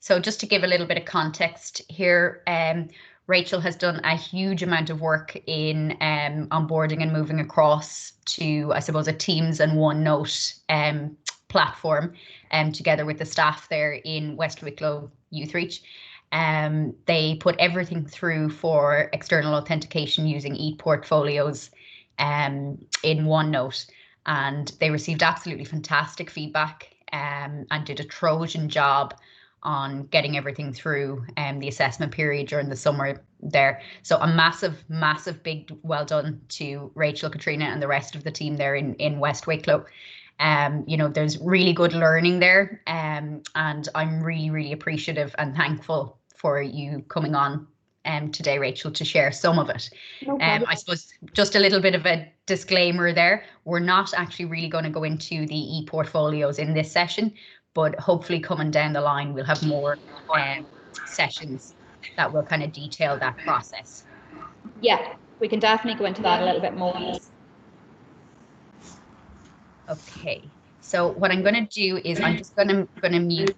So just to give a little bit of context here, Rachael has done a huge amount of work in onboarding and moving across to, I suppose, a Teams and OneNote platform, together with the staff there in West Wicklow Youth Reach. They put everything through for external authentication using e-portfolios in OneNote, and they received absolutely fantastic feedback and did a Trojan job on getting everything through the assessment period during the summer there. So a massive big well done to Rachael, Katrina and the rest of the team there in West Wicklow. You know, there's really good learning there, and I'm really appreciative and thankful for you coming on today, Rachael, to share some of it. No problem. I suppose just a little bit of a disclaimer there. We're not actually really going to go into the e-portfolios in this session, but hopefully coming down the line, we'll have more sessions that will kind of detail that process. Yeah, we can definitely go into that a little bit more. Okay, so what I'm going to do is I'm just going to mute,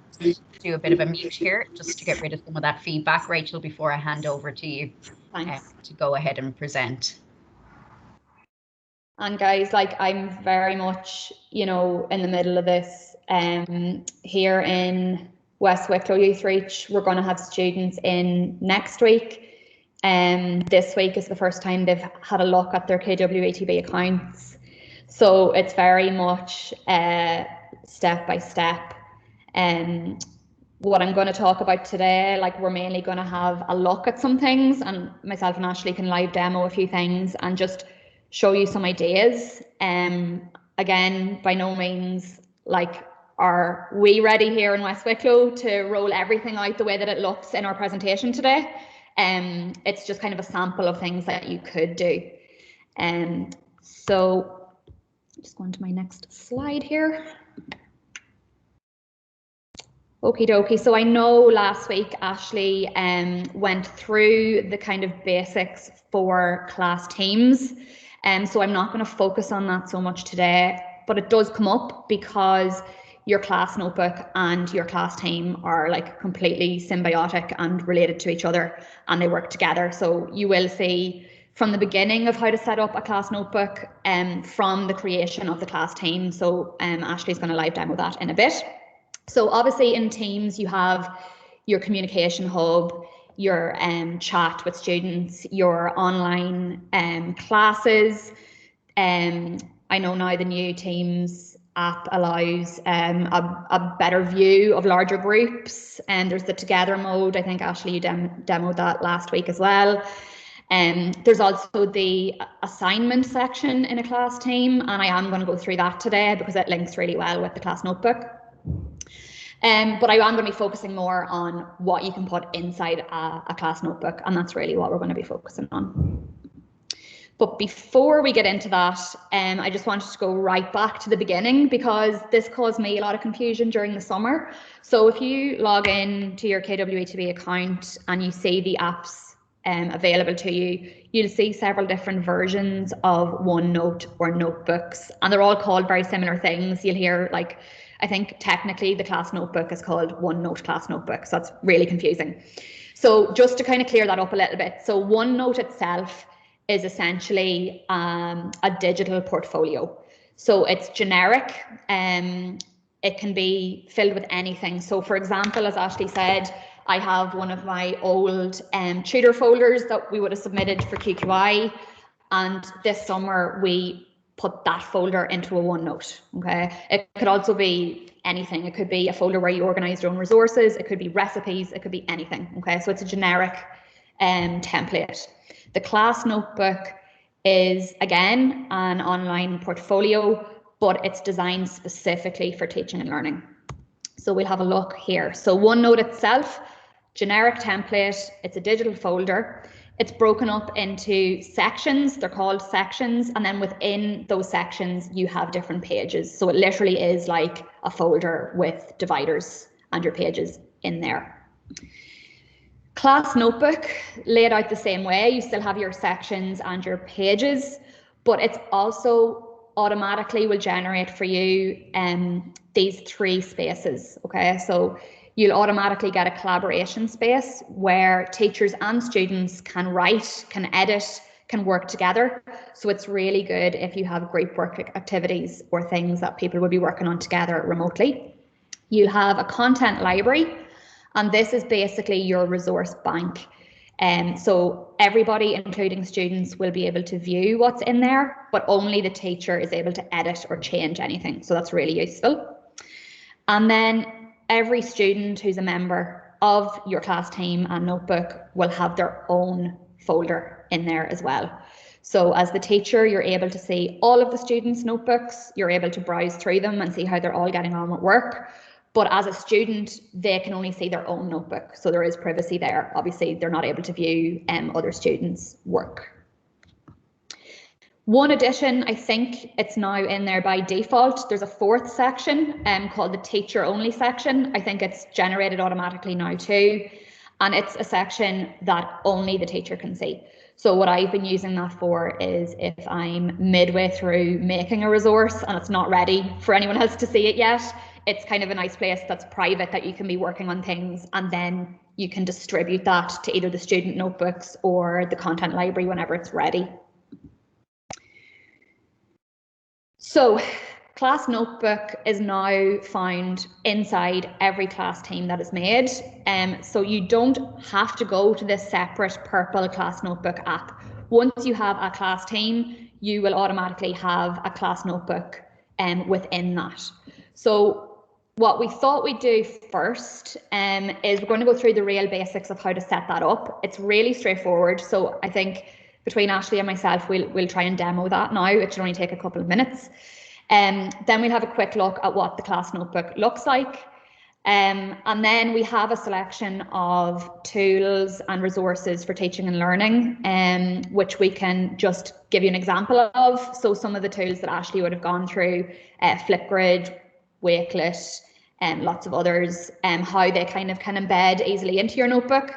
do a bit of a mute here, just to get rid of some of that feedback, Rachael, before I hand over to you to go ahead and present. And guys, like, I'm very much, you know, in the middle of this. Here in West Wicklow Youth Reach, we're going to have students in next week. This week is the first time they've had a look at their KWATB accounts. So it's very much step by step. What I'm going to talk about today, like, we're mainly going to have a look at some things, and myself and Ashley can live demo a few things and just show you some ideas. Again, by no means, like, are we ready here in West Wicklow to roll everything out the way that it looks in our presentation today. It's just kind of a sample of things that you could do. So just going to my next slide here. Okie dokie. So I know last week Ashley went through the kind of basics for class teams. So I'm not going to focus on that so much today, but it does come up because your class notebook and your class team are like completely symbiotic and related to each other, and they work together. So you will see from the beginning of how to set up a class notebook from the creation of the class team. So Ashley's going to live demo that in a bit. So obviously in Teams, you have your communication hub, your chat with students, your online classes. I know now the new Teams app allows a better view of larger groups, and there's the together mode. I think Ashley, you demoed that last week as well. There's also the assignment section in a class team, and I am going to go through that today because it links really well with the class notebook. But I am going to be focusing more on what you can put inside a class notebook, and that's really what we're going to be focusing on. But before we get into that, I just wanted to go right back to the beginning because this caused me a lot of confusion during the summer. So if you log in to your KWATB account and you see the apps available to you, you'll see several different versions of OneNote or notebooks, and they're all called very similar things. You'll hear, like, I think technically the class notebook is called OneNote class notebook, so that's really confusing. So just to kind of clear that up a little bit, so OneNote itself is essentially a digital portfolio. So it's generic, it can be filled with anything. So for example, as Ashley said, I have one of my old tutor folders that we would have submitted for QQI, and this summer we put that folder into a OneNote. Okay, it could also be anything. It could be a folder where you organize your own resources, it could be recipes, it could be anything. Okay, so it's a generic template. The class notebook is, again, an online portfolio, but it's designed specifically for teaching and learning. So we'll have a look here. So OneNote itself, generic template, it's a digital folder. It's broken up into sections, they're called sections, and then within those sections you have different pages. So it literally is like a folder with dividers and your pages in there. Class notebook, laid out the same way, you still have your sections and your pages, but it's also automatically will generate for you these 3 spaces. Okay, so you'll automatically get a collaboration space where teachers and students can write, can edit, can work together. So it's really good if you have group work activities or things that people will be working on together remotely. You'll have a content library, and this is basically your resource bank. So everybody, including students, will be able to view what's in there, but only the teacher is able to edit or change anything. So that's really useful. And then every student who's a member of your class team and notebook will have their own folder in there as well. So as the teacher, you're able to see all of the students' notebooks, you're able to browse through them and see how they're all getting on with work. But as a student, they can only see their own notebook. So there is privacy there. Obviously, they're not able to view other students' work. One addition, I think it's now in there by default. There's a fourth section called the teacher only section. I think it's generated automatically now too. And it's a section that only the teacher can see. So what I've been using that for is if I'm midway through making a resource and it's not ready for anyone else to see it yet, it's kind of a nice place that's private that you can be working on things, and then you can distribute that to either the student notebooks or the content library whenever it's ready. So class notebook is now found inside every class team that is made. So you don't have to go to this separate purple class notebook app. Once you have a class team, you will automatically have a class notebook within that. So what we thought we'd do first is we're going to go through the real basics of how to set that up. It's really straightforward. So I think between Ashley and myself, we'll try and demo that now. It should only take a couple of minutes. Then we'll have a quick look at what the class notebook looks like. And then we have a selection of tools and resources for teaching and learning, which we can just give you an example of. So some of the tools that Ashley would have gone through, Flipgrid, Wakelet, and lots of others, how they kind of can embed easily into your notebook.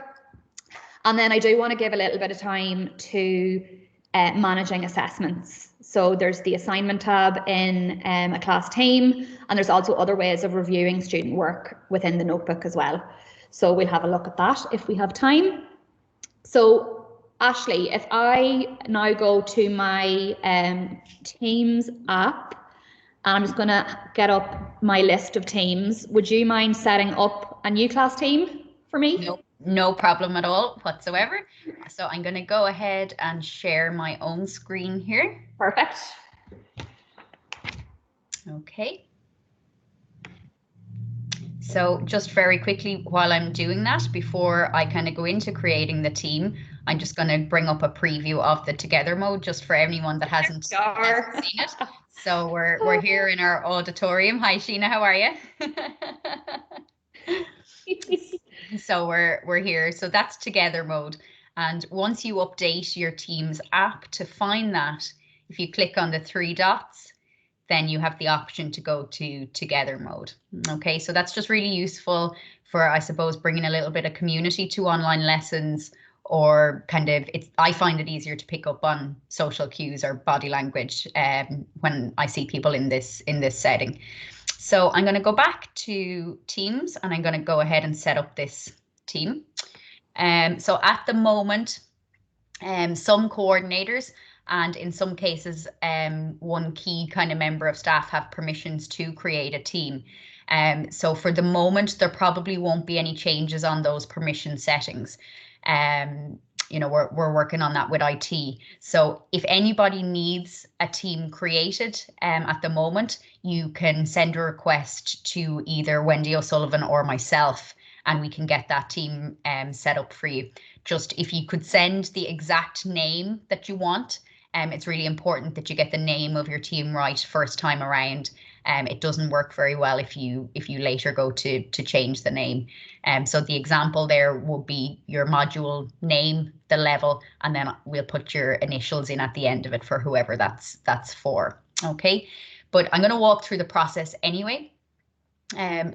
And then I do want to give a little bit of time to managing assessments. So there's the assignment tab in a class team, and there's also other ways of reviewing student work within the notebook as well. So we'll have a look at that if we have time. So Ashley, if I now go to my Teams app, and I'm just going to get up my list of teams. Would you mind setting up a new class team for me? No problem at all whatsoever. So I'm going to go ahead and share my own screen here. Perfect. Okay. So just very quickly while I'm doing that, before I kind of go into creating the team, I'm just going to bring up a preview of the together mode just for anyone that hasn't seen it. So we're here in our auditorium. Hi Sheena, how are you? So we're here. So that's together mode. And once you update your Teams app to find that, if you click on the three dots, then you have the option to go to together mode. Okay, so that's just really useful for, I suppose, bringing a little bit of community to online lessons, or kind of, I find it easier to pick up on social cues or body language when I see people in this setting. So I'm going to go back to Teams and I'm going to go ahead and set up this team. So at the moment, some coordinators and in some cases, one key kind of member of staff have permissions to create a team. So for the moment, there probably won't be any changes on those permission settings. You know, we're working on that with IT. So if anybody needs a team created at the moment, you can send a request to either Wendy O'Sullivan or myself, and we can get that team set up for you. Just if you could send the exact name that you want, it's really important that you get the name of your team right first time around. It doesn't work very well if you later go to change the name. So the example there will be your module name, the level, and then we'll put your initials in at the end of it for whoever that's for. Okay, but I'm going to walk through the process anyway.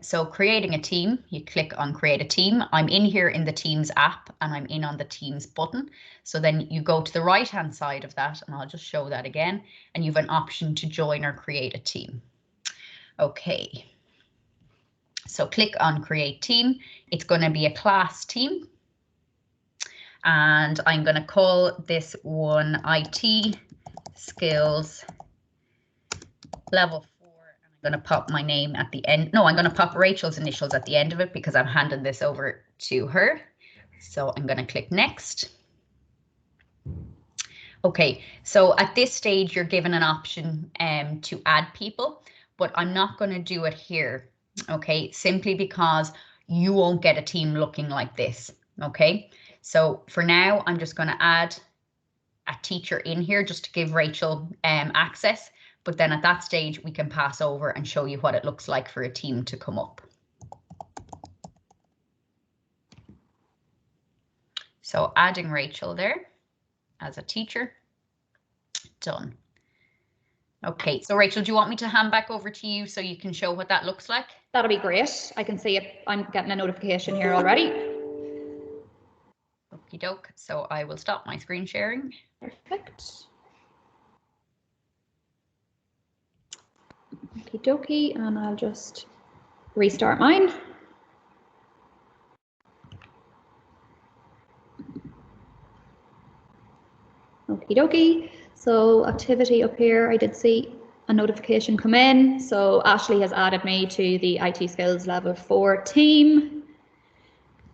So creating a team, you click on create a team. I'm in here in the Teams app and I'm in on the Teams button. So then you go to the right hand side of that, and I'll just show that again, and you have an option to join or create a team. Okay. So click on create team. It's going to be a class team. And I'm going to call this one IT skills level 4. And I'm going to pop my name at the end. No, I'm going to pop Rachel's initials at the end of it because I'm handing this over to her. So I'm going to click next. Okay, so at this stage, you're given an option to add people, but I'm not going to do it here. Okay, simply because you won't get a team looking like this. Okay, so for now, I'm just going to add a teacher in here just to give Rachel access. But then at that stage, we can pass over and show you what it looks like for a team to come up. So adding Rachel there as a teacher. Done. Okay, so Rachel, do you want me to hand back over to you so you can show what that looks like? That'll be great. I can see it. I'm getting a notification here already. Okie doke. So I will stop my screen sharing. Perfect. Okie dokie, and I'll just restart mine. Okie dokie. So activity up here, I did see a notification come in. So Ashley has added me to the IT skills level 4 team.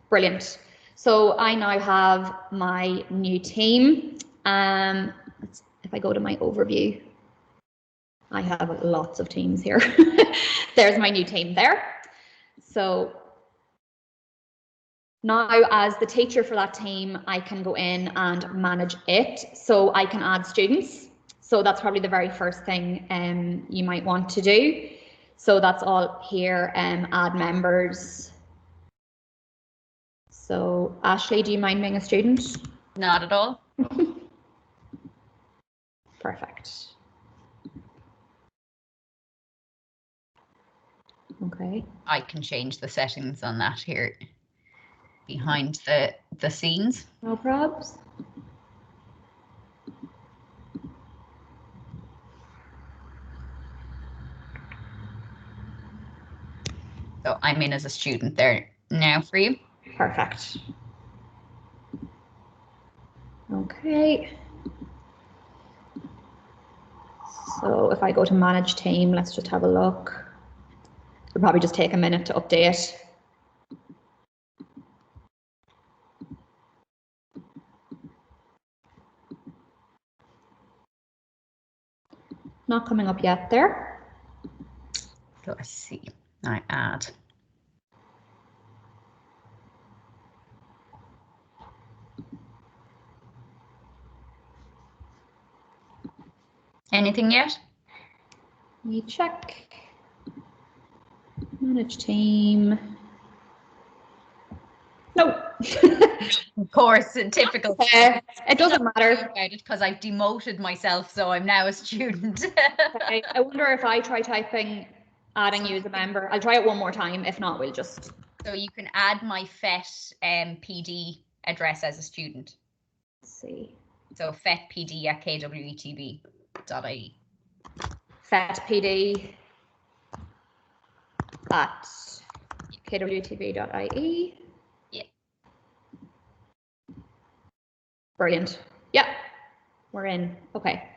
Brilliant. So I now have my new team. If I go to my overview, I have lots of teams here. There's my new team there. So now as the teacher for that team, I can go in and manage it. So I can add students. So that's probably the very first thing you might want to do. So that's all here, add members. So Ashley, do you mind being a student? Not at all. Perfect. Okay. I can change the settings on that here behind the scenes. No probs. So I'm in as a student there now for you. Perfect. Okay. So if I go to manage team, let's just have a look. It'll probably just take a minute to update. Not coming up yet there. So let's see. I add. Anything yet? Let me check. Manage team. No. Of course, typical. It doesn't matter. Because I've demoted myself, so I'm now a student. Okay. I wonder if I try typing, adding you as a member. I'll try it one more time. If not, we'll just. So you can add my FET PD address as a student. Let's see. So fetpd at kwetb.ie. Fetpd at kwetb.ie. Yeah. Brilliant. Yeah, we're in. Okay.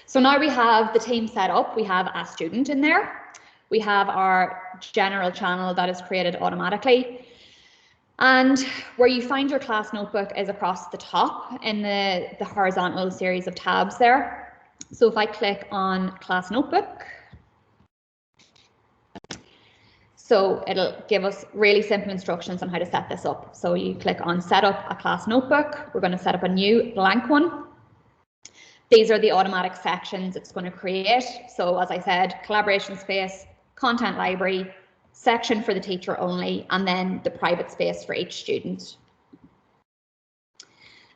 So now we have the team set up. We have a student in there. We have our general channel that is created automatically. And where you find your class notebook is across the top in the horizontal series of tabs there. So if I click on class notebook, so it'll give us really simple instructions on how to set this up. So you click on set up a class notebook. We're going to set up a new blank one. These are the automatic sections it's going to create. So as I said, collaboration space, content library, section for the teacher only, and then the private space for each student.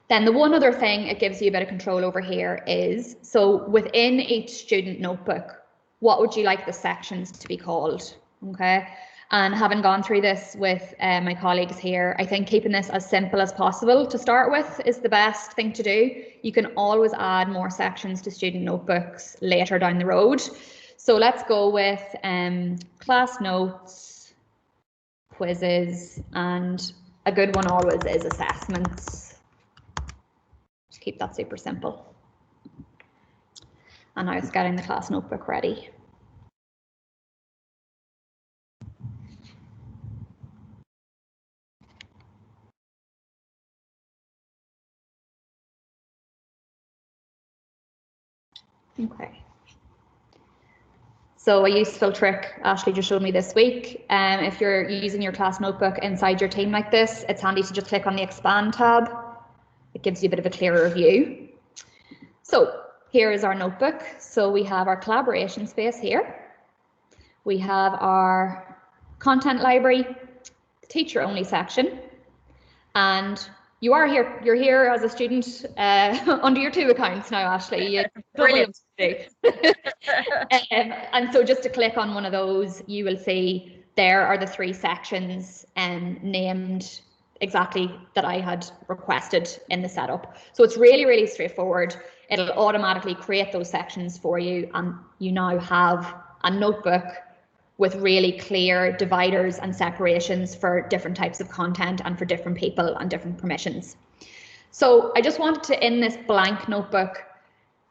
Then the one other thing it gives you a bit of control over here is, so within each student notebook, what would you like the sections to be called? Okay, and having gone through this with my colleagues here, I think keeping this as simple as possible to start with is the best thing to do. You can always add more sections to student notebooks later down the road. So let's go with class notes quizzes, and a good one always is assessments. Just keep that super simple. And now it's getting the class notebook ready. Okay. So a useful trick Ashley just showed me this week, if you're using your class notebook inside your team like this, it's handy to just click on the expand tab. It gives you a bit of a clearer view. So here is our notebook. So we have our collaboration space here. We have our content library, the teacher only section, and you're here as a student under your 2 accounts now, Ashley. Brilliant. And so just to click on one of those, you will see there are the 3 sections named exactly that I had requested in the setup. So it's really, really straightforward. It'll automatically create those sections for you, and you now have a notebook with really clear dividers and separations for different types of content and for different people and different permissions. So I just wanted to, in this blank notebook,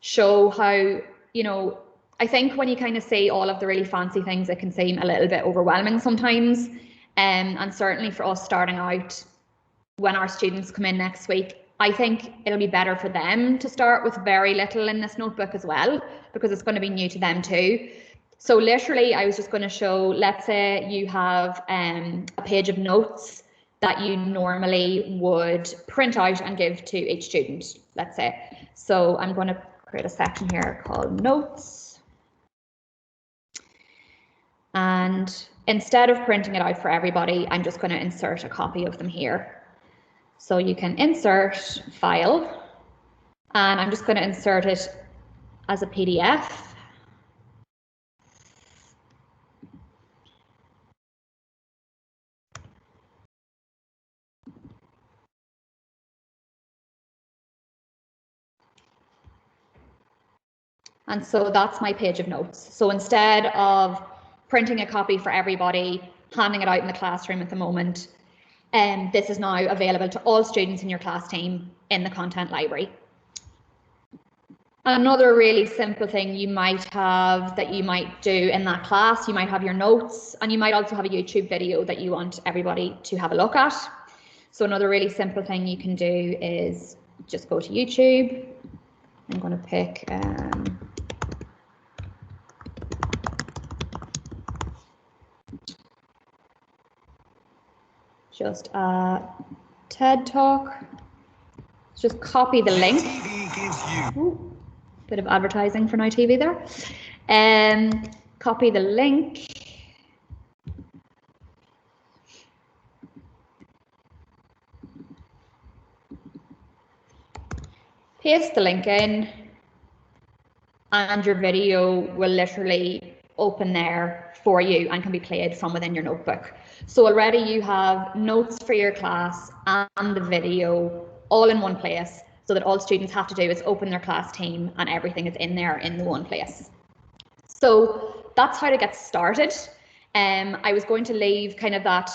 show how, you know, I think when you kind of see all of the really fancy things, it can seem a little bit overwhelming sometimes. And certainly for us starting out, when our students come in next week, I think it'll be better for them to start with very little in this notebook as well, because it's going to be new to them too. So literally, I was just going to show, let's say you have a page of notes that you normally would print out and give to each student, let's say. So I'm going to create a section here called notes. And instead of printing it out for everybody, I'm just going to insert a copy of them here. So you can insert file, and I'm just going to insert it as a PDF. And so that's my page of notes. So instead of printing a copy for everybody, handing it out in the classroom at the moment, this is now available to all students in your class team in the content library. Another really simple thing you might have that you might do in that class, you might have your notes, and you might also have a YouTube video that you want everybody to have a look at. So another really simple thing you can do is just go to YouTube. I'm going to pick just a TED Talk. Just copy the link. Ooh, bit of advertising for Now TV there. Copy the link. Paste the link in, and your video will literally open there for you and can be played from within your notebook. So already you have notes for your class and the video all in one place, so that all students have to do is open their class team and everything is in there in the one place. So that's how to get started. I was going to leave kind of that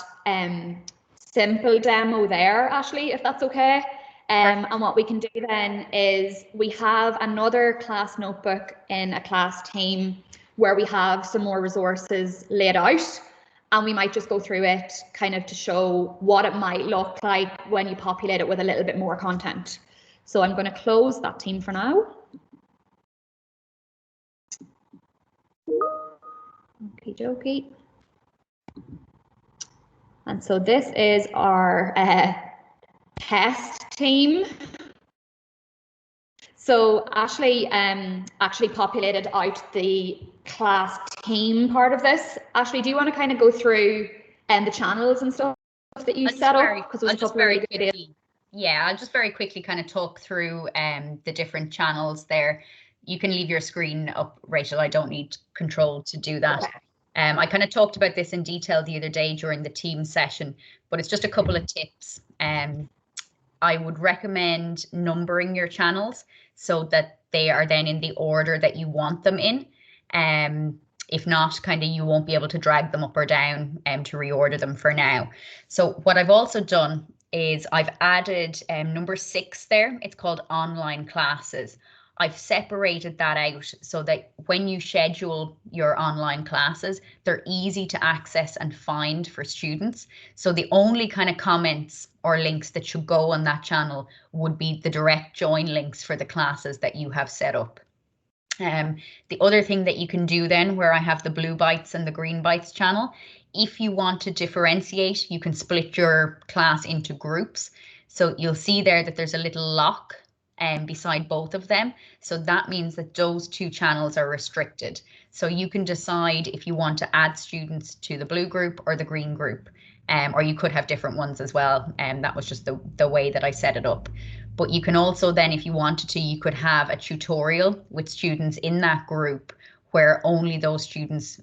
simple demo there, Ashley, if that's okay. And what we can do then is we have another class notebook in a class team where we have some more resources laid out, and we might just go through it kind of to show what it might look like when you populate it with a little bit more content. So I'm going to close that team for now. Okie dokie. And so this is our test team. So Ashley actually populated out the class team part of this. Ashley, do you want to kind of go through the channels and stuff that you set up? Because it was a couple of really good ideas. Yeah, I'll just very quickly kind of talk through the different channels there. You can leave your screen up, Rachel. I don't need control to do that. Okay. I kind of talked about this in detail the other day during the team session, but it's just a couple of tips. I would recommend numbering your channels so that they are then in the order that you want them in. If not, kind of you won't be able to drag them up or down to reorder them for now. So what I've also done is I've added number 6 there. It's called online classes. I've separated that out so that when you schedule your online classes, they're easy to access and find for students. So the only kind of comments or links that should go on that channel would be the direct join links for the classes that you have set up. The other thing that you can do then, where I have the blue bytes and the green bytes channel, if you want to differentiate, you can split your class into groups. So you'll see there that there's a little lock beside both of them. So that means that those 2 channels are restricted. So you can decide if you want to add students to the blue group or the green group, or you could have different ones as well. And that was just the way that I set it up. But you can also then, if you wanted to, you could have a tutorial with students in that group where only those students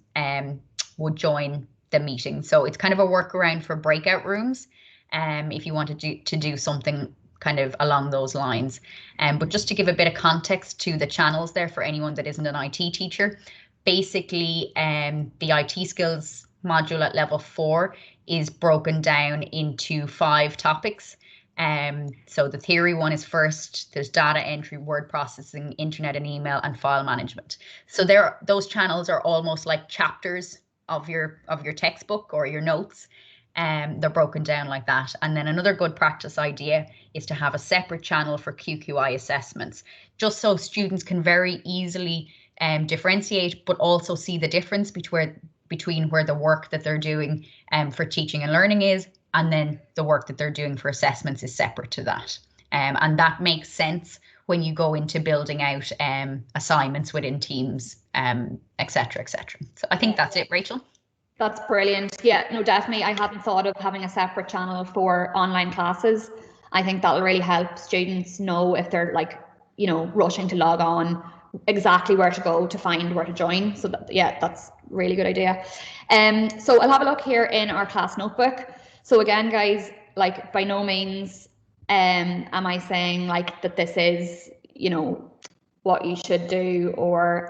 would join the meeting. So it's kind of a workaround for breakout rooms if you wanted to do something kind of along those lines. But just to give a bit of context to the channels there for anyone that isn't an IT teacher, basically the IT skills module at level 4 is broken down into 5 topics. So the theory one is first, there's data entry, word processing, internet and email, and file management. So those channels are almost like chapters of your textbook or your notes. They're broken down like that. And then another good practice idea is to have a separate channel for QQI assessments, just so students can very easily differentiate, but also see the difference between where the work that they're doing for teaching and learning is, and then the work that they're doing for assessments is separate to that. And that makes sense when you go into building out assignments within teams, et cetera, et cetera. So I think that's it, Rachel. That's brilliant. Yeah, no, definitely. I hadn't thought of having a separate channel for online classes. I think that'll really help students know if they're rushing to log on, exactly where to go to find where to join. So that's a really good idea. So I'll have a look here in our class notebook. So again, guys, by no means am I saying that this is, what you should do, or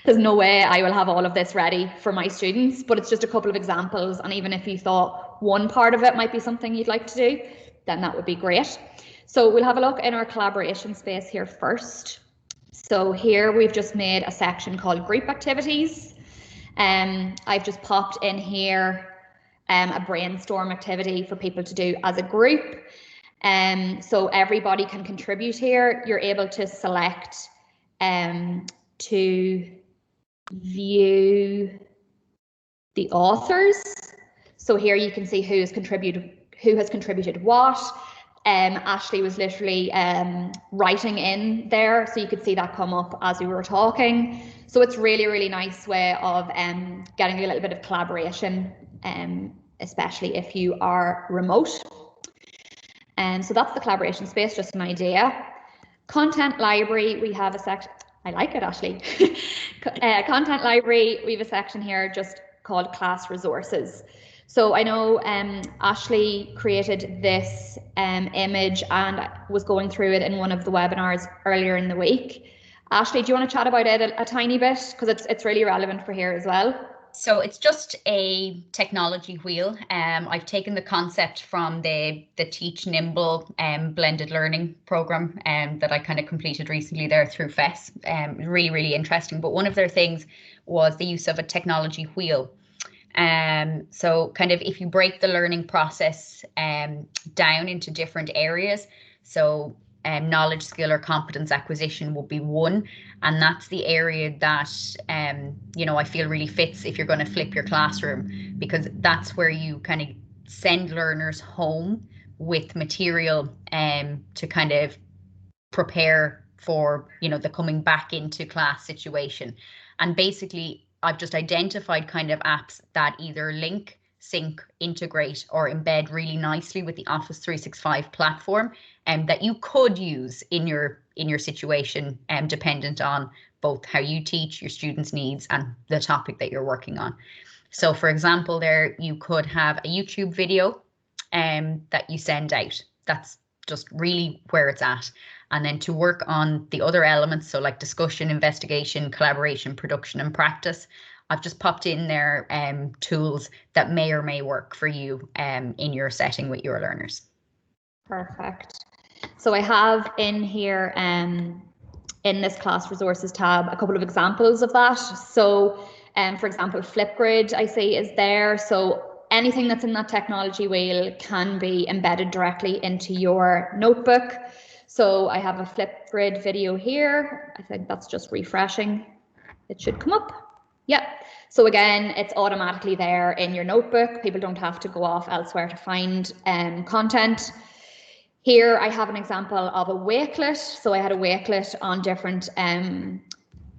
there's no way I will have all of this ready for my students, but it's just a couple of examples. And even if you thought one part of it might be something you'd like to do, then that would be great. So we'll have a look in our collaboration space here first. So here we've just made a section called group activities. I've just popped in here a brainstorm activity for people to do as a group. So everybody can contribute here. You're able to select to view the authors. So here you can see who has contributed what. Ashley was literally writing in there, so you could see that come up as we were talking. So it's really, really nice way of getting a little bit of collaboration, especially if you are remote. So that's the collaboration space, just an idea. Content library, we have a section. I like it, Ashley. Content library, we have a section here just called class resources. So I know Ashley created this image and was going through it in one of the webinars earlier in the week. Ashley, do you want to chat about it a tiny bit? Because it's really relevant for here as well. So it's just a technology wheel. I've taken the concept from the Teach Nimble blended learning program that I kind of completed recently there through FES. Really, really interesting. But one of their things was the use of a technology wheel. So kind of if you break the learning process down into different areas, so knowledge, skill, or competence acquisition will be one, and that's the area that I feel really fits if you're going to flip your classroom, because that's where you kind of send learners home with material to kind of prepare for the coming back into class situation. And basically I've just identified kind of apps that either link, sync, integrate, or embed really nicely with the Office 365 platform, and that you could use in your situation, dependent on both how you teach, your students' needs, and the topic that you're working on. So for example, there you could have a YouTube video that you send out. That's just really where it's at. And then to work on the other elements, so like discussion, investigation, collaboration, production, and practice, I've just popped in there tools that may or may work for you in your setting with your learners. Perfect. So I have in here in this class resources tab a couple of examples of that. So for example, Flipgrid I see is there. So anything that's in that technology wheel can be embedded directly into your notebook. So I have a Flipgrid video here. I think that's just refreshing. It should come up. Yep. So again, it's automatically there in your notebook. People don't have to go off elsewhere to find content. Here I have an example of a wakelet. So I had a wakelet on different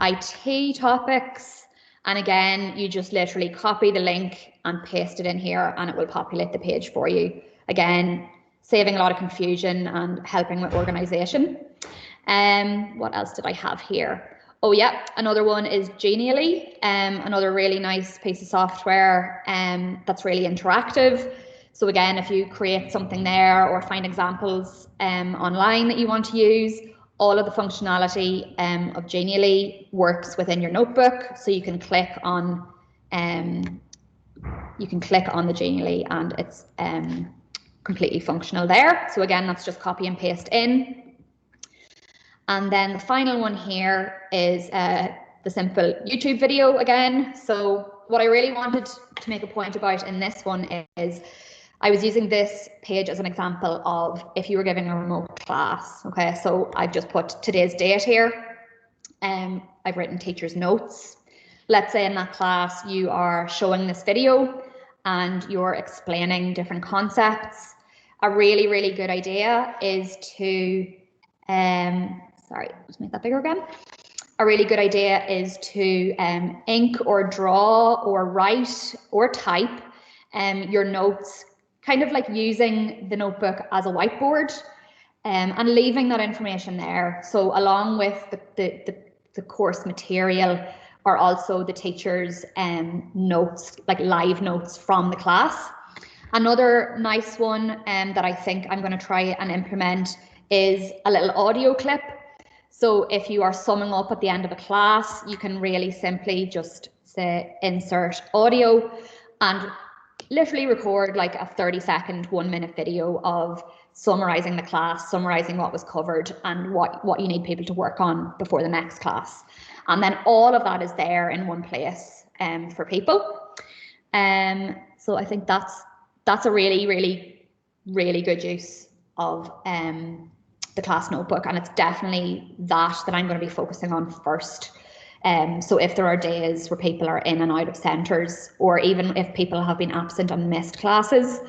IT topics. And again, you just literally copy the link and paste it in here and it will populate the page for you. Again, saving a lot of confusion and helping with organization. What else did I have here? Oh yeah, another one is Genially, another really nice piece of software that's really interactive. So again, if you create something there or find examples online that you want to use, all of the functionality of Genially works within your notebook. So you can click on the Genially and it's completely functional there. So again, that's just copy and paste in. And then the final one here is the simple YouTube video again. So what I really wanted to make a point about in this one is I was using this page as an example of if you were giving a remote class. Okay, so I've just put today's date here. I've written teacher's notes. Let's say in that class you are showing this video and you're explaining different concepts. A really, really good idea is to, sorry, let's make that bigger again. A really good idea is to ink or draw or write or type your notes, kind of like using the notebook as a whiteboard and leaving that information there. So along with the course material are also the teacher's notes, like live notes from the class. Another nice one that I think I'm going to try and implement is a little audio clip. So if you are summing up at the end of a class, you can really simply just say insert audio and literally record like a 30-second, 1-minute video of summarizing the class, summarizing what was covered and what you need people to work on before the next class. And then all of that is there in one place for people. So I think that's a really, really, really good use of the class notebook, and it's definitely that I'm going to be focusing on first. So if there are days where people are in and out of centres, or even if people have been absent and missed classes,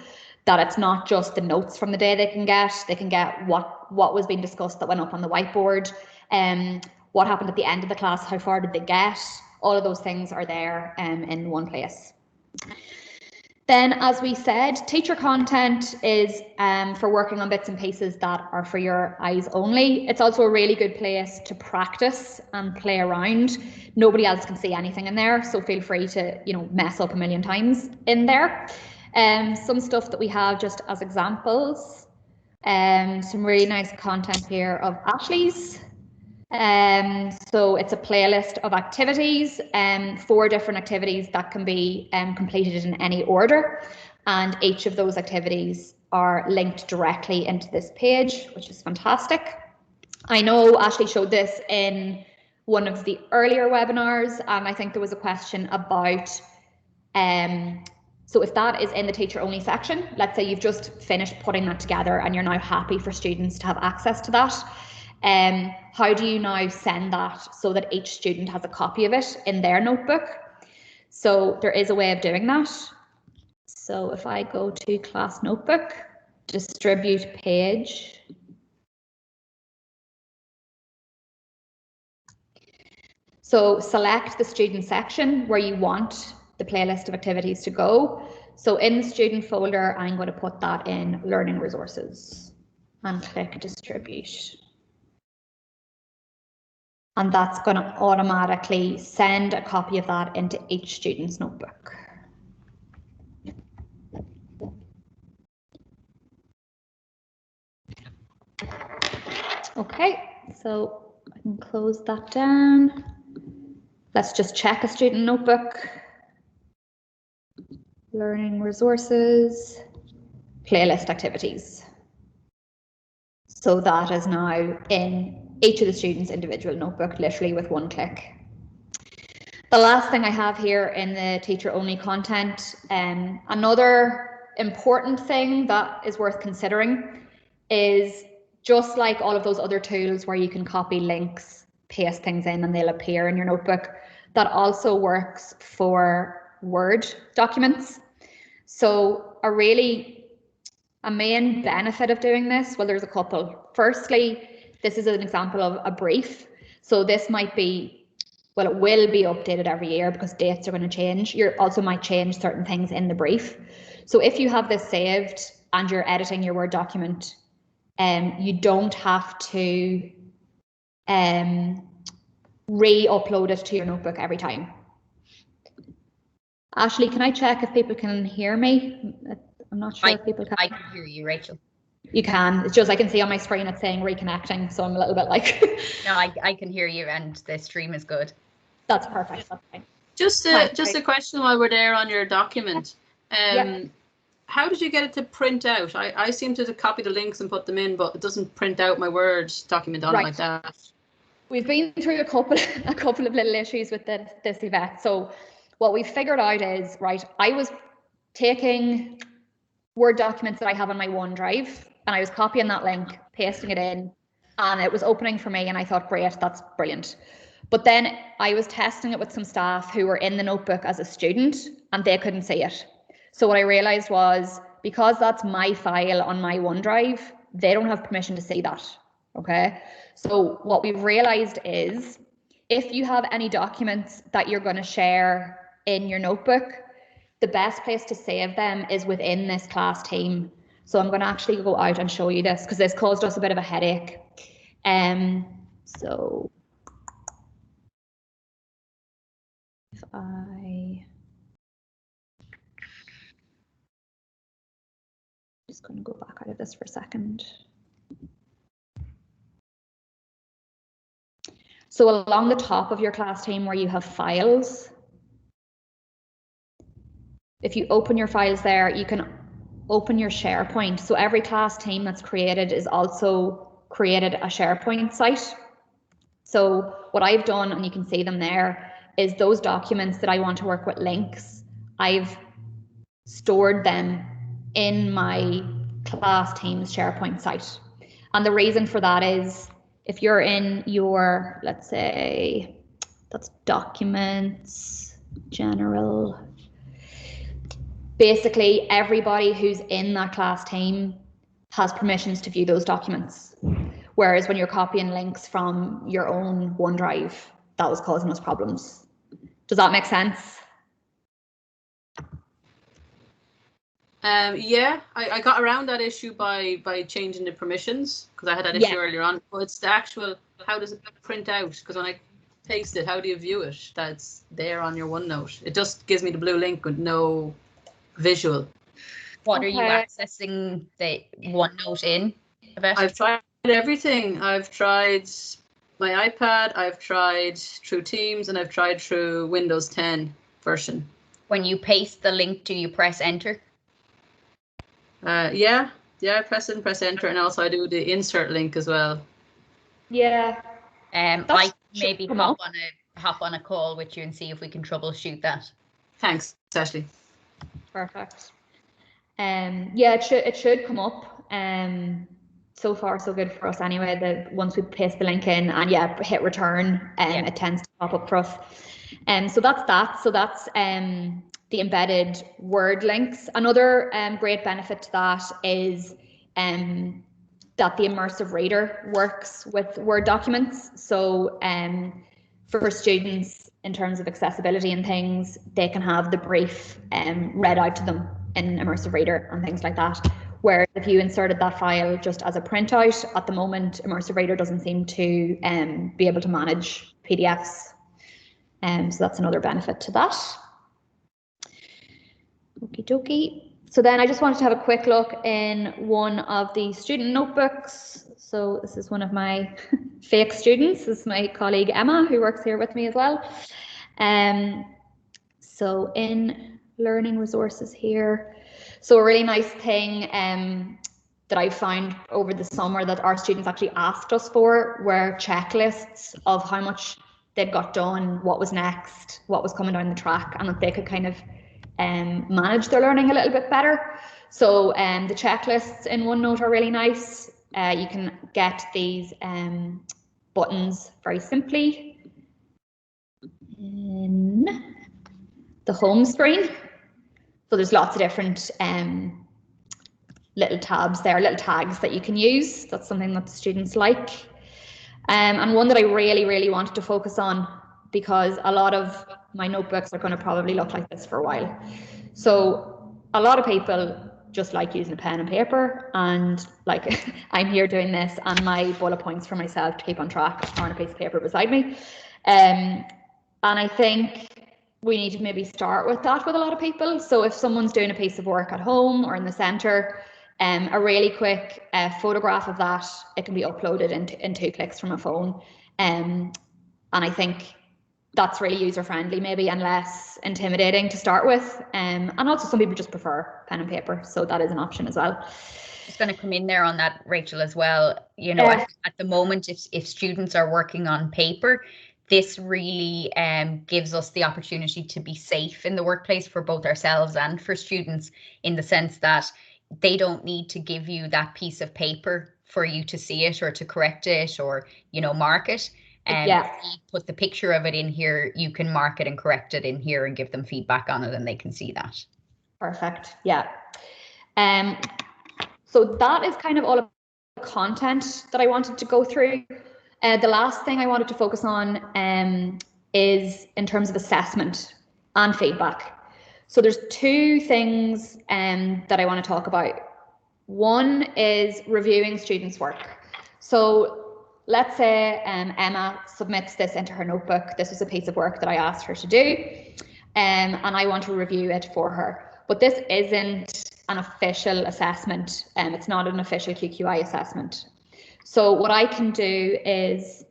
that it's not just the notes from the day they can get what was being discussed that went up on the whiteboard, what happened at the end of the class, how far did they get, all of those things are there in one place. Then, as we said, teacher content is for working on bits and pieces that are for your eyes only. It's also a really good place to practice and play around. Nobody else can see anything in there, so feel free to, mess up a million times in there. Some stuff that we have just as examples. Some really nice content here of Ashley's. So it's a playlist of activities, 4 different activities that can be completed in any order, and each of those activities are linked directly into this page, which is fantastic. I know Ashley showed this in one of the earlier webinars, and I think there was a question about so if that is in the teacher only section, let's say you've just finished putting that together and you're now happy for students to have access to that. How do you now send that so that each student has a copy of it in their notebook? So there is a way of doing that. So if I go to class notebook, distribute page, so select the student section where you want the playlist of activities to go. So in the student folder, I'm going to put that in learning resources and click distribute. And that's going to automatically send a copy of that into each student's notebook. Okay, so I can close that down. Let's just check a student notebook. Learning resources, playlist activities. So that is now in each of the students' individual notebook, literally with one click. The last thing I have here in the teacher-only content, another important thing that is worth considering is just like all of those other tools where you can copy links, paste things in and they'll appear in your notebook, that also works for Word documents. So a main benefit of doing this, well, there's a couple. Firstly, this is an example of a brief. So this might be, well, it will be updated every year because dates are going to change. You also might change certain things in the brief. So if you have this saved and you're editing your Word document, you don't have to re-upload it to your notebook every time. Ashley, can I check if people can hear me? I'm not sure if people can. I can hear you, Rachel. You can. It's just I can see on my screen it's saying reconnecting, so I'm a little bit like. No, I can hear you, and the stream is good. That's perfect. That's fine. Just a question while we're there on your document. How did you get it to print out? I seem to copy the links and put them in, but it doesn't print out my Word document on it like that. We've been through a couple of little issues with this event. So what we figured out is, right, I was taking Word documents that I have on my OneDrive and I was copying that link, pasting it in, and it was opening for me and I thought, great, that's brilliant. But then I was testing it with some staff who were in the notebook as a student and they couldn't see it. So what I realized was, because that's my file on my OneDrive, they don't have permission to see that, okay? So what we've realized is, if you have any documents that you're going to share in your notebook, the best place to save them is within this class team. So I'm going to actually go out and show you this because this caused us a bit of a headache. So if I just going to go back out of this for a second. So along the top of your class team where you have files, if you open your files there, you can open your SharePoint. So every class team that's created is also created a SharePoint site. So what I've done, and you can see them there, is those documents that I want to work with links, I've stored them in my class team's SharePoint site. And the reason for that is, if you're in your, let's say, that's documents, general, basically everybody who's in that class team has permissions to view those documents. Whereas when you're copying links from your own OneDrive, that was causing us problems. Does that make sense? Yeah, I got around that issue by changing the permissions, because I had that issue earlier on. But it's the actual, how does it print out? Because when I paste it, how do you view it? That's there on your OneNote. It just gives me the blue link with no visual. What are you accessing the OneNote in? I've tried everything. I've tried my iPad, I've tried through Teams, and I've tried through Windows 10 version. When you paste the link, do you press enter? Yeah, I press it and press enter, and also I do the insert link as well. Yeah. I maybe hop on a call with you and see if we can troubleshoot that. Thanks, Ashley. Perfect. Yeah, it should come up. So far so good for us anyway. That once we paste the link in and hit return, it tends to pop up for us. So that's that. So that's the embedded Word links. Another great benefit to that is that the immersive reader works with Word documents. So for students, in terms of accessibility and things, they can have the brief read out to them in immersive reader and things like that. Whereas if you inserted that file just as a printout, at the moment, immersive reader doesn't seem to be able to manage PDFs. So that's another benefit to that. Okie dokie. So then I just wanted to have a quick look in one of the student notebooks. So this is one of my fake students. This is my colleague Emma, who works here with me as well. So in learning resources here, so a really nice thing that I found over the summer that our students actually asked us for were checklists of how much they'd got done, what was next, what was coming down the track, and that they could kind of manage their learning a little bit better. So the checklists in OneNote are really nice. You can get these buttons very simply in the home screen. So there's lots of different little tabs there, little tags that you can use. That's something that the students like. And one that I really wanted to focus on, because a lot of my notebooks are going to probably look like this for a while. So a lot of people just like using a pen and paper, and like I'm here doing this and my bullet points for myself to keep on track are on a piece of paper beside me. And I think we need to maybe start with that with a lot of people. So if someone's doing a piece of work at home or in the centre, a really quick photograph of that, it can be uploaded in 2 clicks from a phone. And I think that's really user friendly maybe, and less intimidating to start with. And also some people just prefer pen and paper, so that is an option as well. Just going to come in there on that, Rachel, as well. You know, at the moment, if students are working on paper, this really gives us the opportunity to be safe in the workplace for both ourselves and for students, in the sense that they don't need to give you that piece of paper for you to see it or to correct it or, you know, mark it. And if you put the picture of it in here, you can mark it and correct it in here and give them feedback on it, and they can see that. Perfect. Yeah. So that is kind of all of the content that I wanted to go through. The last thing I wanted to focus on is in terms of assessment and feedback. So there's 2 things that I want to talk about. One is reviewing students' work. So let's say Emma submits this into her notebook. This was a piece of work that I asked her to do, and I want to review it for her. But this isn't an official assessment. It's not an official QQI assessment. So what I can do is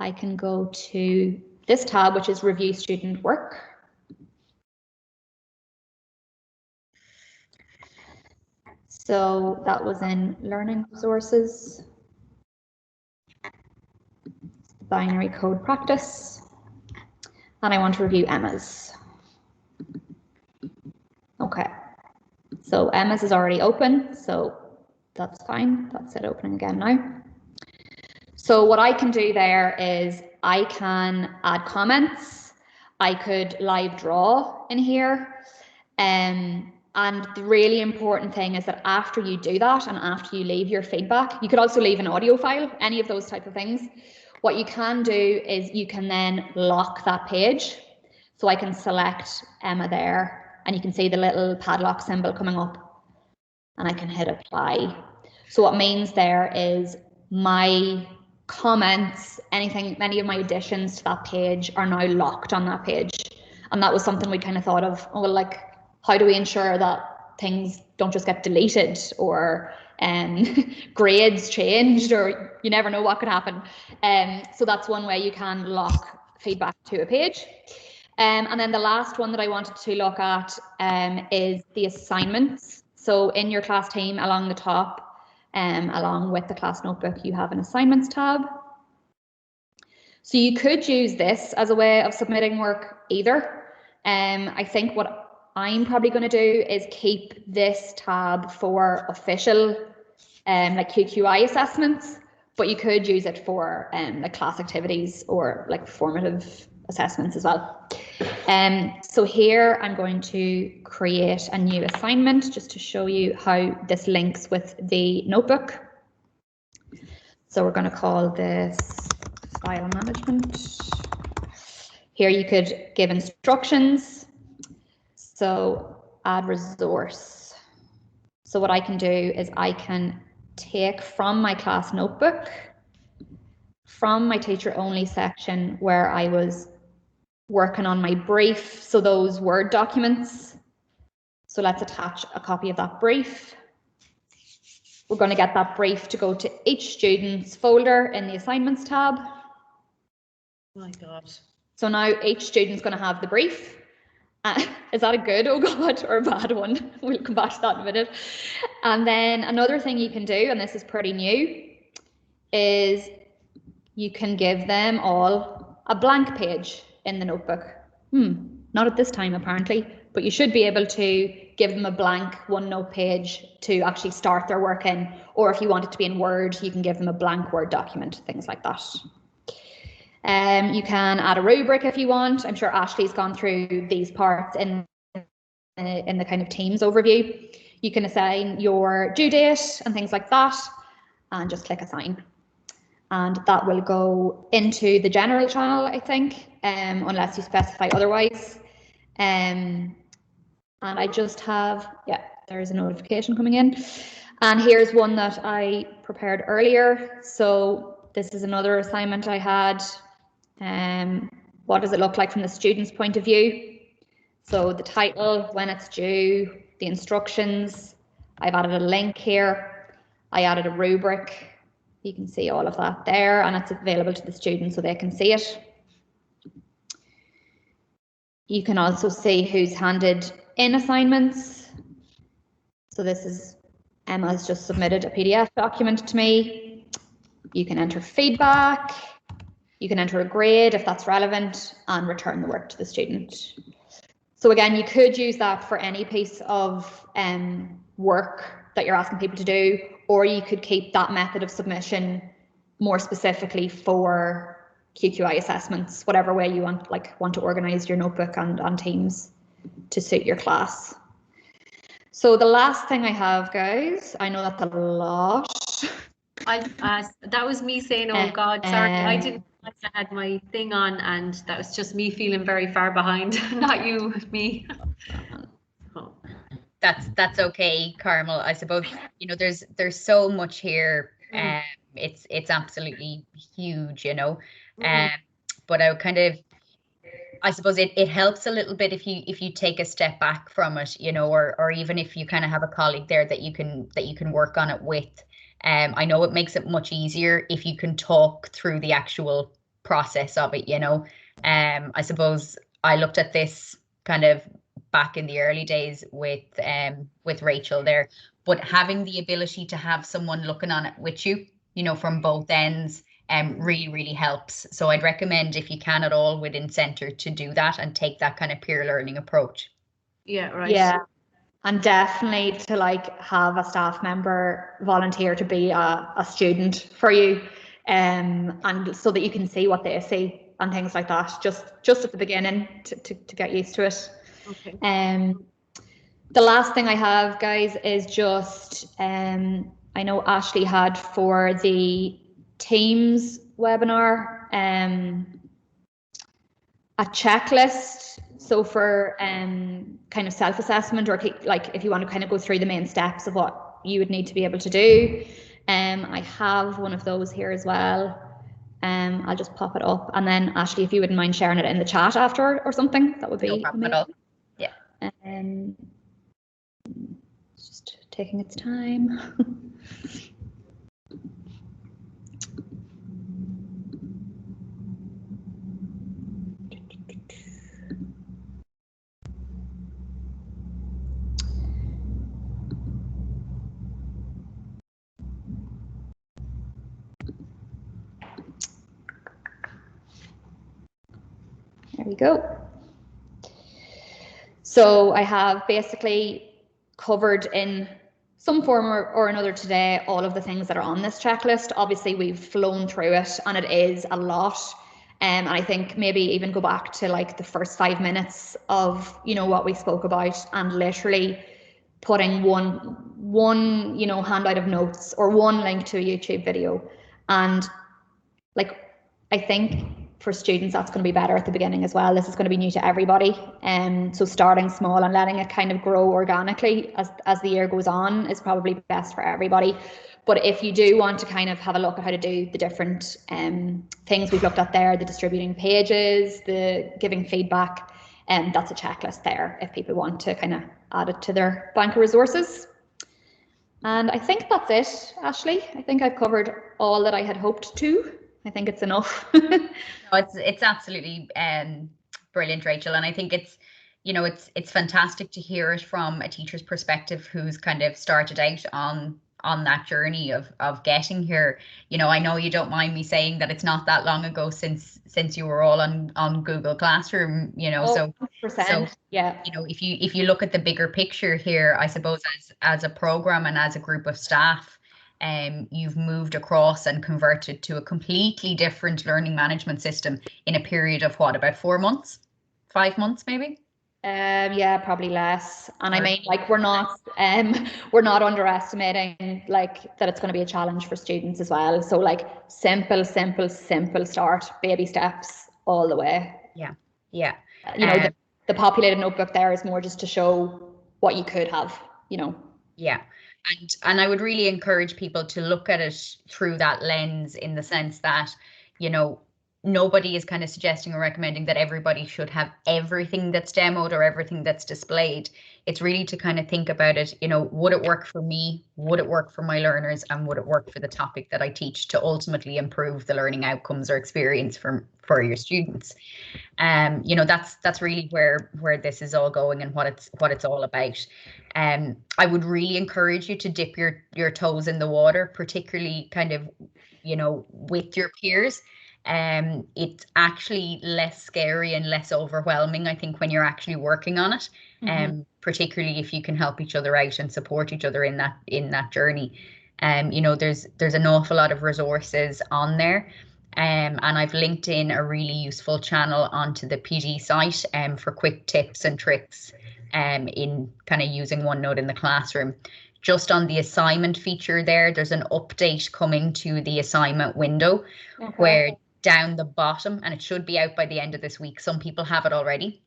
I can go to this tab, which is Review Student Work. So that was in Learning Resources, Binary Code Practice, and I want to review Emma's. Okay, so Emma's is already open, so that's fine. That's it opening again now. So what I can do there is I can add comments. I could live draw in here. And the really important thing is that after you do that and after you leave your feedback, you could also leave an audio file, any of those type of things. What you can do is you can then lock that page. So I can select Emma there, and you can see the little padlock symbol coming up, and I can hit apply. So what means there is my comments, any of my additions to that page are now locked on that page. And that was something we kind of thought of, oh, well, like, how do we ensure that things don't just get deleted or grades changed, or you never know what could happen. So that's one way you can lock feedback to a page. And then the last one that I wanted to look at is the assignments. So in your class team along the top, along with the class notebook, you have an assignments tab. So you could use this as a way of submitting work either. I think what I'm probably going to do is keep this tab for official like QQI assessments, but you could use it for like class activities or like formative assessments as well. So here I'm going to create a new assignment just to show you how this links with the notebook. So we're going to call this file management. Here you could give instructions. So add resource. So what I can do is I can take from my class notebook, from my teacher only section where I was working on my brief, so those Word documents. So let's attach a copy of that brief. We're going to get that brief to go to each student's folder in the assignments tab. Oh my God. So now each student's going to have the brief. Is that a good, oh God, or a bad one? We'll come back to that in a minute. And then another thing you can do, and this is pretty new, is you can give them all a blank page in the notebook. Not at this time apparently, but you should be able to give them a blank OneNote page to actually start their work in, or if you want it to be in Word, you can give them a blank Word document, things like that. You can add a rubric if you want. I'm sure Ashley's gone through these parts in the kind of Teams overview. You can assign your due date and things like that, and just click assign. And that will go into the general channel, I think, unless you specify otherwise. And I just have, yeah, there's a notification coming in. And here's one that I prepared earlier. So this is another assignment I had. What does it look like from the student's point of view? So the title, when it's due, the instructions. I've added a link here. I added a rubric. You can see all of that there, and it's available to the students so they can see it. You can also see who's handed in assignments. So this is Emma's just submitted a PDF document to me. You can enter feedback. You can enter a grade if that's relevant and return the work to the student. So again, you could use that for any piece of work that you're asking people to do, or you could keep that method of submission more specifically for QQI assessments, whatever way you want to organize your notebook and on Teams to suit your class. So the last thing I have, guys, I know that's a lot. That was me saying, oh God, sorry, I didn't realize I had my thing on, and that was just me feeling very far behind, not you, me. Oh. That's okay, Carmel. I suppose, you know, there's so much here. It's absolutely huge, you know. But I would kind of, I suppose it helps a little bit if you take a step back from it, you know, or even if you kind of have a colleague there that you can work on it with. I know it makes it much easier if you can talk through the actual process of it, you know. I suppose I looked at this kind of back in the early days with Rachael there, but having the ability to have someone looking on it with you, you know, from both ends, really helps. So I'd recommend, if you can at all within Centre, to do that and take that kind of peer learning approach. Yeah, right. Yeah. And definitely to have a staff member volunteer to be a student for you, and so that you can see what they see and things like that, just at the beginning to get used to it. Okay. The last thing I have, guys, is just I know Ashley had for the Teams webinar a checklist. So for kind of self-assessment, or if you want to kind of go through the main steps of what you would need to be able to do. I have one of those here as well. I'll just pop it up, and then Ashley, if you wouldn't mind sharing it in the chat after or something, that would be No problem at all. Yeah. It's just taking its time. There we go. So I have basically covered in some form or another today all of the things that are on this checklist. Obviously, we've flown through it, and it is a lot. And I think maybe even go back to the first 5 minutes of, you know, what we spoke about, and literally putting one you know, handout of notes or one link to a YouTube video. And I think for students, that's going to be better at the beginning as well. This is going to be new to everybody. So starting small and letting it kind of grow organically as the year goes on is probably best for everybody. But if you do want to kind of have a look at how to do the different things we've looked at there, the distributing pages, the giving feedback, that's a checklist there if people want to kind of added to their bank of resources. And I think that's it, Ashley. I think I've covered all that I had hoped to. I think it's enough. No, it's absolutely brilliant, Rachael, and I think it's, you know, it's fantastic to hear it from a teacher's perspective who's kind of started out on that journey of getting here. You know, I know you don't mind me saying that it's not that long ago since you were all on Google Classroom, you know. Oh, so 100%, yeah. You know, if you look at the bigger picture here, I suppose as a program and as a group of staff, you've moved across and converted to a completely different learning management system in a period of what, about 4 months, 5 months maybe? Yeah, probably less. And I mean, like, we're not underestimating like that it's going to be a challenge for students as well. So like simple start, baby steps all the way. Yeah. You know, the populated notebook there is more just to show what you could have, you know. Yeah. And I would really encourage people to look at it through that lens, in the sense that, you know, nobody is kind of suggesting or recommending that everybody should have everything that's demoed or everything that's displayed. It's really to kind of think about it, you know, would it work for me? Would it work for my learners? And would it work for the topic that I teach to ultimately improve the learning outcomes or experience for your students? You know, that's really where this is all going and what it's all about. I would really encourage you to dip your toes in the water, particularly kind of, you know, with your peers. It's actually less scary and less overwhelming, I think, when you're actually working on it. Particularly if you can help each other out and support each other in that journey. You know, there's an awful lot of resources on there. And I've linked in a really useful channel onto the PD site for quick tips and tricks in kind of using OneNote in the classroom. Just on the assignment feature there's an update coming to the assignment window, where down the bottom, and it should be out by the end of this week. Some people have it already.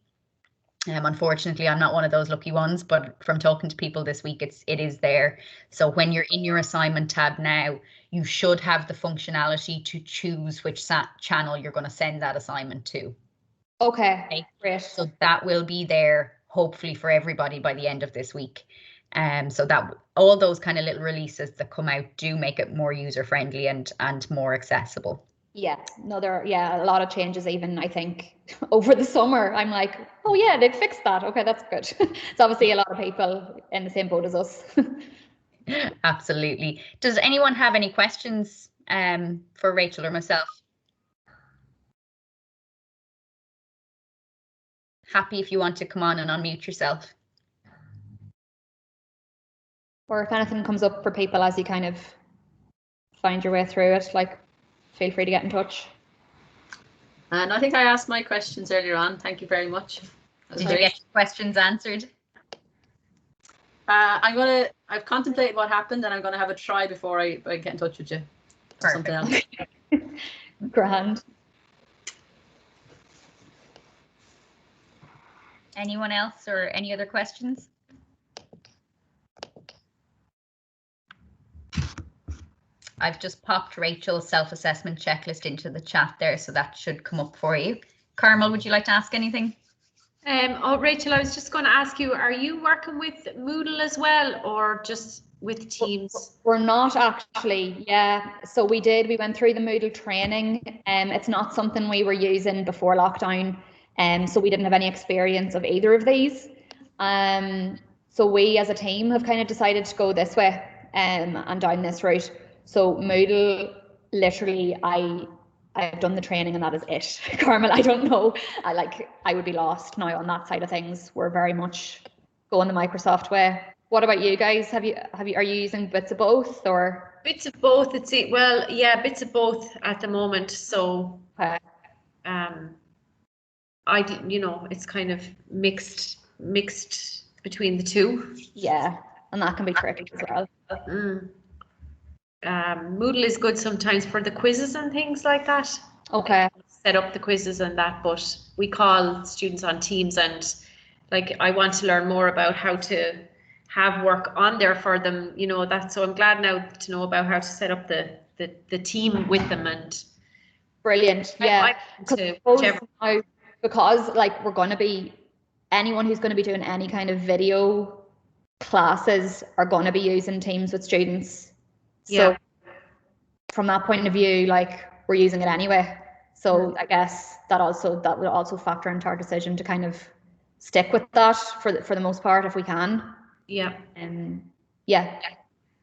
Unfortunately, I'm not one of those lucky ones, but from talking to people this week, it is there. So when you're in your assignment tab now, you should have the functionality to choose which channel you're going to send that assignment to. Okay, great. So that will be there, hopefully, for everybody by the end of this week. So that all those kind of little releases that come out do make it more user friendly and more accessible. Yeah, no, a lot of changes, even I think over the summer. I'm like, oh yeah, they'd fixed that. Okay, that's good. It's obviously a lot of people in the same boat as us. Absolutely. Does anyone have any questions for Rachael or myself? Happy if you want to come on and unmute yourself. Or if anything comes up for people as you kind of find your way through it, like, feel free to get in touch. And I think I asked my questions earlier on. Thank you very much. Did you get your questions answered? I've contemplated what happened, and I'm gonna have a try before I get in touch with you. Perfect. Something else. Grand. Anyone else or any other questions? I've just popped Rachel's self-assessment checklist into the chat there, so that should come up for you. Carmel, would you like to ask anything? Oh, Rachael, I was just going to ask you, are you working with Moodle as well, or just with Teams? We're not actually, yeah. So we went through the Moodle training. It's not something we were using before lockdown, so we didn't have any experience of either of these. So we as a team have kind of decided to go this way and down this route. So Moodle, literally, I've done the training and that is it. Carmel, I don't know. I would be lost now on that side of things. We're very much going the Microsoft way. What about you guys? Are you using bits of both, or? Bits of both. Bits of both at the moment. So, okay. It's kind of mixed between the two. Yeah, and that can be tricky as well. Moodle is good sometimes for the quizzes and things like that. Okay. Set up the quizzes and that, but we call students on Teams, and like, I want to learn more about how to have work on there for them, so I'm glad now to know about how to set up the team with them. And brilliant. Yeah, because like we're going to be anyone who's going to be doing any kind of video classes are going to be using Teams with students. So from that point of view, like, we're using it anyway. So I guess that would also factor into our decision to kind of stick with that for the most part if we can. Yeah.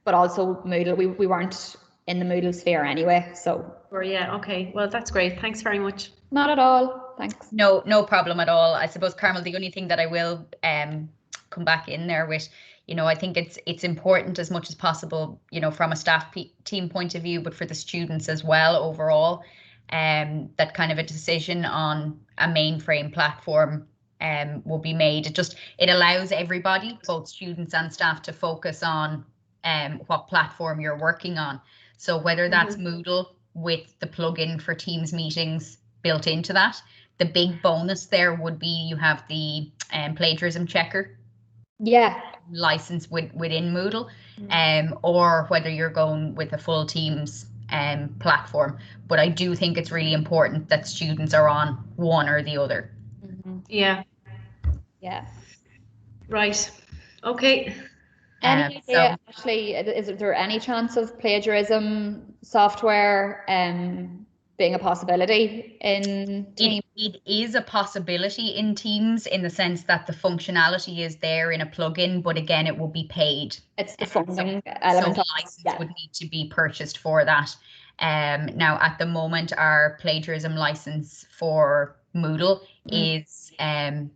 But also Moodle, we weren't in the Moodle sphere anyway, so. Yeah, okay. Well, that's great. Thanks very much. Not at all. Thanks. No problem at all. I suppose, Carmel, the only thing that I will come back in there with, I think it's important as much as possible, from a staff team point of view, but for the students as well overall, that kind of a decision on a mainframe platform will be made. It allows everybody, both students and staff, to focus on what platform you're working on. So whether that's Moodle with the plugin for Teams meetings built into that, the big bonus there would be you have the plagiarism checker license within Moodle, or whether you're going with a full Teams platform. But I do think it's really important that students are on one or the other. Yeah. Right. Okay. Any idea, Ashley, is there any chance of plagiarism software being a possibility in Teams? It is a possibility in Teams, in the sense that the functionality is there in a plugin, but again, it will be paid. It's the funding element. So license would need to be purchased for that. Now, at the moment, our plagiarism license for Moodle is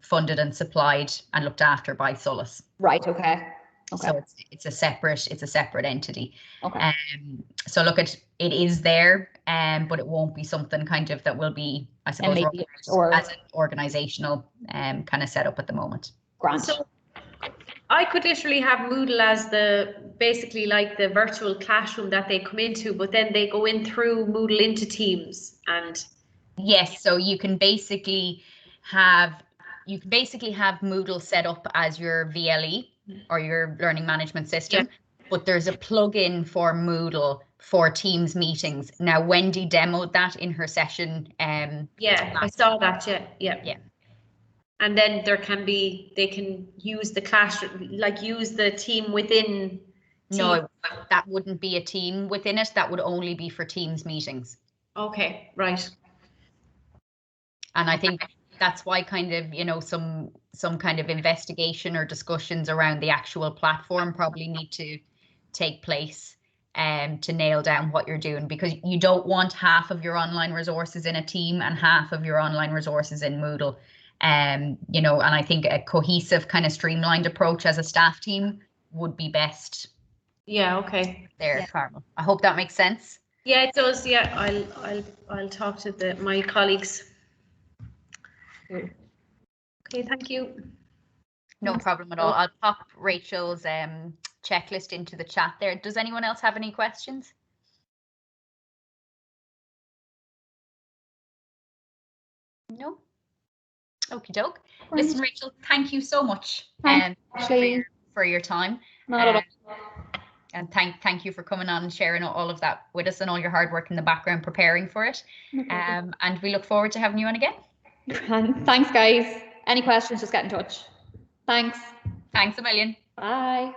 funded and supplied and looked after by Solus. Right. Okay. So it's a separate entity. Okay. So look, it is there, but it won't be something kind of that will be, I suppose, as an organizational kind of setup at the moment. Grant. So I could literally have Moodle as basically like the virtual classroom that they come into, but then they go in through Moodle into Teams. And yes, so you can basically have Moodle set up as your VLE or your learning management system, but there's a plugin for Moodle for Teams meetings. Now, Wendy demoed that in her session. I saw that. Yeah. And then they can use the classroom, like use the team within. No, that wouldn't be a team within it. That would only be for Teams meetings. Okay, right. And I think that's why kind of, some kind of investigation or discussions around the actual platform probably need to take place to nail down what you're doing, because you don't want half of your online resources in a team and half of your online resources in Moodle. And I think a cohesive kind of streamlined approach as a staff team would be best. Yeah, okay. There, Carmel. I hope that makes sense. Yeah, it does. Yeah, I'll talk to my colleagues. Okay, thank you. No problem at all. I'll pop Rachel's checklist into the chat there. Does anyone else have any questions? No? Okie doke. Listen, Rachel, thank you so much for your time. Not at all. And thank you for coming on and sharing all of that with us and all your hard work in the background preparing for it. And we look forward to having you on again. Thanks, guys. Any questions, just get in touch. Thanks. Thanks a million. Bye.